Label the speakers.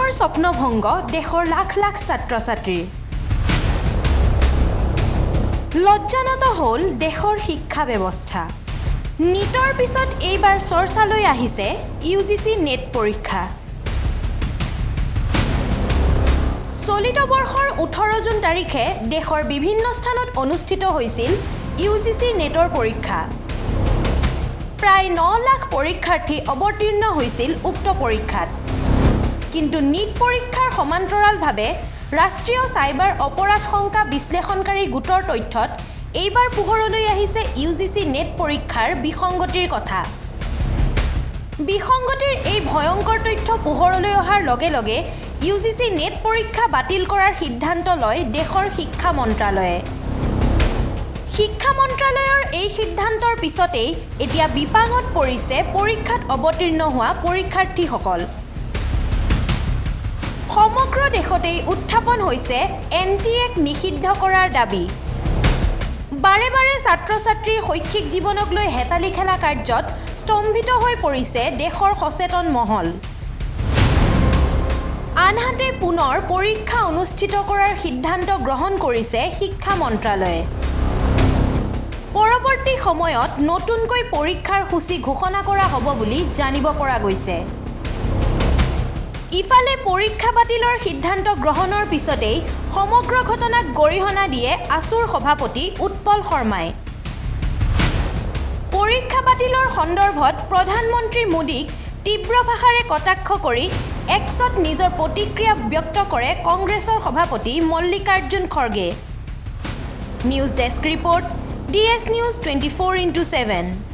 Speaker 1: নিটৰ স্বপ্নভংগ দেশৰ লাখ লাখ ছাত্ৰ-ছাত্ৰীৰ লজ্জানত হ'ল দেশৰ শিক্ষা ব্যৱস্থা নিটৰ পিছত এইবাৰ চৰ্চালৈ আহিছে ugc নেট পৰীক্ষা চলিত বৰ্ষৰ 18 জুন তাৰিখে দেশৰ বিভিন্ন স্থানত অনুষ্ঠিত হৈছিল ugc নেটৰ পৰীক্ষা প্ৰায় 9 লাখ পৰীক্ষাৰ্থী অৱতীৰ্ণ হৈছিল উক্ত পৰীক্ষাত কিন্তু নিট পৰীক্ষাৰ সমান্তৰালভাৱে ৰাষ্ট্ৰীয় সাইবাৰ অপৰাধ সংকা বিশ্লেষণকাৰী গোটৰ তথ্যত এইবাৰ পোহৰলৈ আহিছে ugc নেট পৰীক্ষাৰ বিসংগতিৰ কথা বিসংগতিৰ এই ভয়ংকৰ তথ্য পোহৰলৈ অহাৰ লগে লগে ugc নেট পৰীক্ষা বাতিল কৰাৰ সিদ্ধান্ত লয় দেশৰ শিক্ষা মন্ত্ৰালয়ে শিক্ষা মন্ত্ৰালয়ৰ এই সিদ্ধান্তৰ পিছতেই এতিয়া বিপাঙত পৰিছে পৰীক্ষাত অৱতীৰ্ণ হোৱা পৰীক্ষাৰ্থীসকল সমগ্ৰ দেশতেই উত্থাপন হৈছে এনটিএক নিষিদ্ধ কৰাৰ দাবী বাৰে বাৰে ছাত্ৰ-ছাত্ৰীৰ শৈক্ষিক জীৱনক লৈ হেতালি খেলা কাৰ্যত স্তম্ভিত হৈ পৰিছে দেশৰ সচেতন মহল আনহাতে পুনৰ পৰীক্ষা অনুষ্ঠিত কৰাৰ সিদ্ধান্ত গ্ৰহণ কৰিছে শিক্ষা মন্ত্ৰালয়ে পৰৱৰ্তী সময়ত নতুনকৈ পৰীক্ষাৰ সূচী ঘোষণা কৰা হ'ব বুলি জানিব পৰা গৈছে ইফালে পৰীক্ষা বাতিলৰ সিদ্ধান্ত গ্ৰহণৰ পিছতেই সমগ্ৰ ঘটনাক গৰিহণা দিয়ে আসুৰ সভাপতি উৎপল শৰ্মাই পৰীক্ষা বাতিলৰ সন্দৰ্ভত প্ৰধানমন্ত্ৰী মোদীক তীব্ৰ ভাষাৰে কটাক্ষ কৰি এক্সত নিজৰ প্ৰতিক্ৰিয়া ব্যক্ত কৰে কংগ্ৰেছৰ সভাপতি Mallikarjun Kharge news desk report DS News 24/7